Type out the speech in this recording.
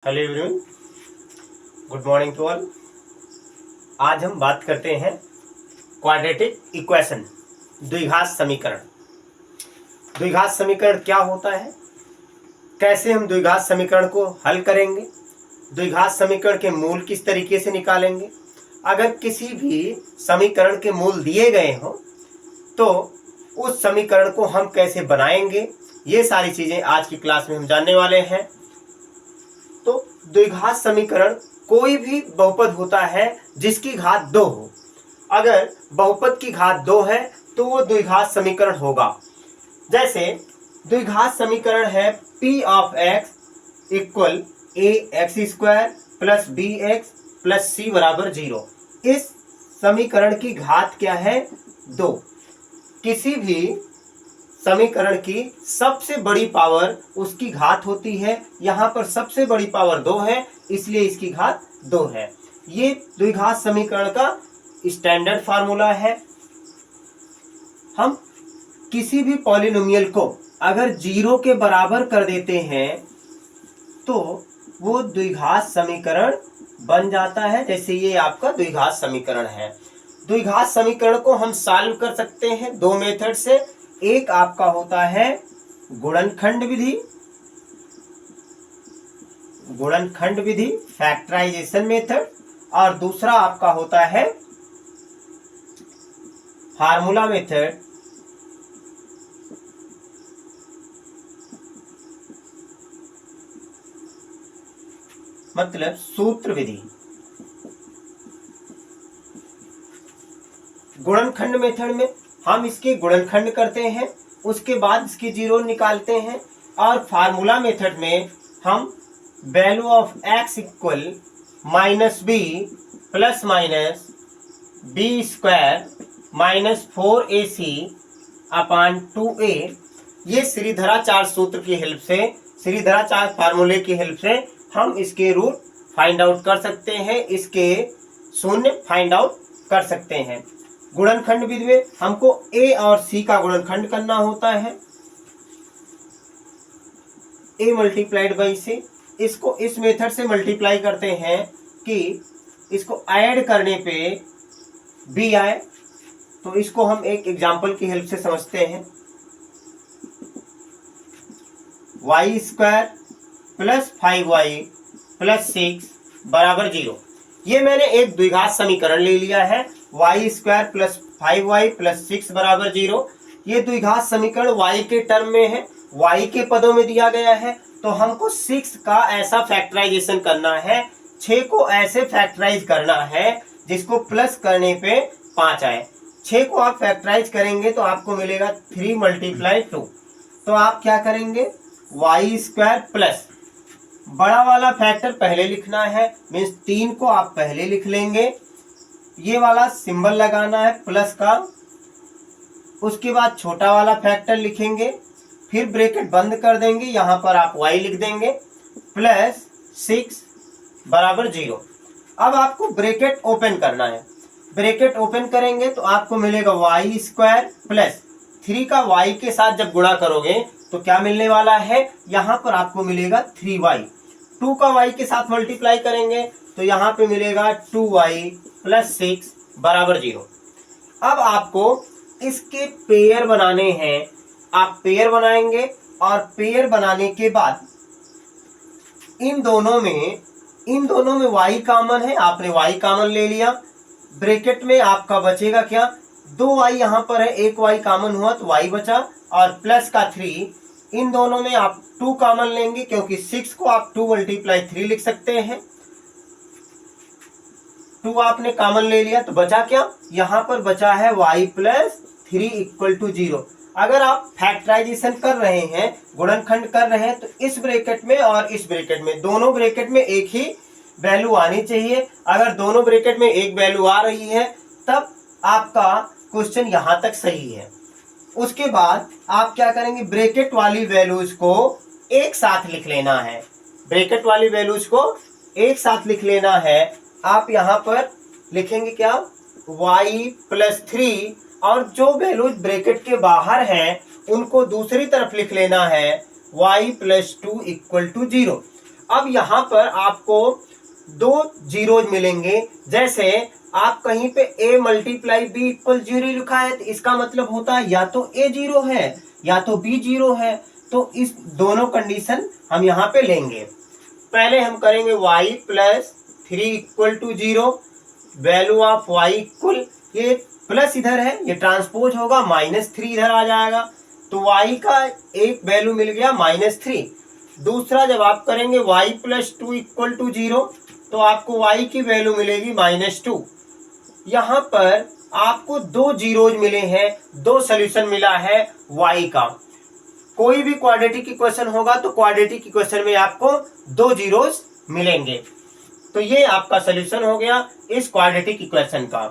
Hello everyone, good morning to all. आज हम बात करते हैं क्वाड्रेटिक इक्वेशन, द्विघात समीकरण। द्विघात समीकरण क्या होता है, कैसे हम द्विघात समीकरण को हल करेंगे, द्विघात समीकरण के मूल किस तरीके से निकालेंगे, अगर किसी भी समीकरण के मूल दिए गए हों तो उस समीकरण को हम कैसे बनाएंगे, ये सारी चीज़ें आज की क्लास में हम जानने वाले हैं। तो द्विघात समीकरण कोई भी बहुपद होता है जिसकी घात 2 हो। अगर बहुपद की घात 2 है तो वो द्विघात समीकरण होगा। जैसे द्विघात समीकरण है p of x equal a x square plus b x plus c बराबर 0। इस समीकरण की घात क्या है? 2। किसी भी समीकरण की सबसे बड़ी पावर उसकी घात होती है। यहाँ पर सबसे बड़ी पावर 2 है, इसलिए इसकी घात 2 है। ये द्विघात समीकरण का स्टैंडर्ड फार्मूला है। हम किसी भी पॉलिनोमियल को अगर 0 के बराबर कर देते हैं तो वो द्विघात समीकरण बन जाता है। जैसे ये आपका द्विघात समीकरण है। द्विघात समीकरण को हम सॉल्व कर सकते हैं दो मेथड से। एक आपका होता है गुणनखंड विधि फैक्टराइजेशन मेथड, और दूसरा आपका होता है फार्मूला मेथड, मतलब सूत्र विधि। गुणनखंड मेथड में हम इसके गुणनखंड करते हैं, उसके बाद इसकी 0 निकालते हैं, और फार्मूला मेथड में हम value of x equal minus b plus minus b square minus 4ac upon 2a, ये श्रीधराचार्य सूत्र की हेल्प से, श्रीधराचार्य फार्मूले की हेल्प से हम इसके रूट फाइंड आउट कर सकते हैं, इसके शून्य फाइंड आउट कर सकते हैं। गुणनखंड विधि में हमको a और c का गुणनखंड करना होता है, a मल्टीप्लाइड बाई c। इसको इस मेथड से मल्टीप्लाई करते हैं कि इसको ऐड करने पे b आए। तो इसको हम एक एग्जांपल की हेल्प से समझते हैं। y square plus 5y plus 6 बराबर 0। ये मैंने एक द्विघात समीकरण ले लिया है, y square plus 5y plus 6 बराबर 0। ये द्विघात समीकरण y के टर्म में है, y के पदों में दिया गया है। तो हमको 6 का ऐसा फैक्टराइजेशन करना है, 6 को ऐसे फैक्टराइज करना है जिसको प्लस करने पे 5 आए। 6 को आप फैक्टराइज करेंगे तो आपको मिलेगा 3 मल्टीप्लाई 2। तो आप क्या करेंगे, y स्क्वायर प्लस बड़ा वाला फैक्टर पहले लिखना है, मीन्स 3 को आप पहले लिख लेंगे, ये वाला सिंबल लगाना है प्लस का, उसके बाद छोटा वाला फैक्टर लिखेंगे, फिर ब्रैकेट बंद कर देंगे, यहाँ पर आप y लिख देंगे प्लस 6 बराबर 0। अब आपको ब्रैकेट ओपन करना है। ब्रैकेट ओपन करेंगे तो आपको मिलेगा y स्क्वायर प्लस 3 का y के साथ जब गुणा करोगे तो क्या मिलने वाला है, यहाँ पर आपको मिलेगा 3y। 2 का y के साथ मल्टीप्लाई करेंगे तो यहाँ पे मिलेगा 2y प्लस 6 बराबर 0। अब आपको इसके पेयर बनाने हैं, आप पेयर बनाएंगे, और पेयर बनाने के बाद इन दोनों में y कॉमन है, आपने y कॉमन ले लिया। ब्रैकेट में आपका बचेगा क्या, 2y यहाँ पर है, एक y कॉमन हुआ तो y बचा, और प्लस का 3। इन दोनों में आप 2 कॉमन लेंगे, क्योंकि 6 को आप 2 मल्टीप्लाई 3 लिख सकते हैं। 2 आपने कॉमन ले लिया तो बचा क्या, यहाँ पर बचा है y प्लस 3 इक्वल टू 0। अगर आप फैक्टराइजेशन कर रहे हैं, गुणनखंड कर रहे हैं, तो इस ब्रैकेट में और इस ब्रैकेट में, दोनों ब्रैकेट में एक ही वैल्यू आनी चाहिए। अगर दोनों ब्रैकेट में एक वैल्यू आ रही है तब आपका क्वेश्चन यहाँ तक सही है। उसके बाद आप क्या करेंगे, ब्रैकेट वाली वैल्यूज को एक साथ लिख लेना है। ब्रैकेट वाली वैल्यूज को एक साथ लिख लेना है। आप यहाँ पर लिखेंगे क्या, y प्लस 3, और जो वैल्यूज ब्रैकेट के बाहर हैं उनको दूसरी तरफ लिख लेना है y प्लस 2 इक्वल टू 0। अब यहाँ पर आपको दो जीरोज मिलेंगे। जैसे आप कहीं पे a मल्टीप्लाई b इक्वल 0 लिखा है तो इसका मतलब होता है या तो a 0 है या तो b 0 है। तो इस दोनों कंडीशन हम यहाँ पे लेंगे। पहले हम करेंगे y plus 3 equal to 0, value of y equal, ये प्लस इधर है ये ट्रांसपोज होगा, -3 इधर आ जाएगा तो y का एक वैल्यू मिल गया -3। दूसरा जब आप करेंगे y प्लस 2 इक्वल टू 0 तो आपको y की वैल्यू मिलेगी -2। यहाँ पर आपको दो जीरोज मिले हैं, दो सॉल्यूशन मिला है y का। कोई भी क्वाड्रेटिक इक्वेशन होगा तो क्वाड्रेटिक इक्वेशन में आपको दो जीरोज मिलेंगे। तो ये आपका सॉल्यूशन हो गया इस क्वाड्रेटिक इक्वेशन का।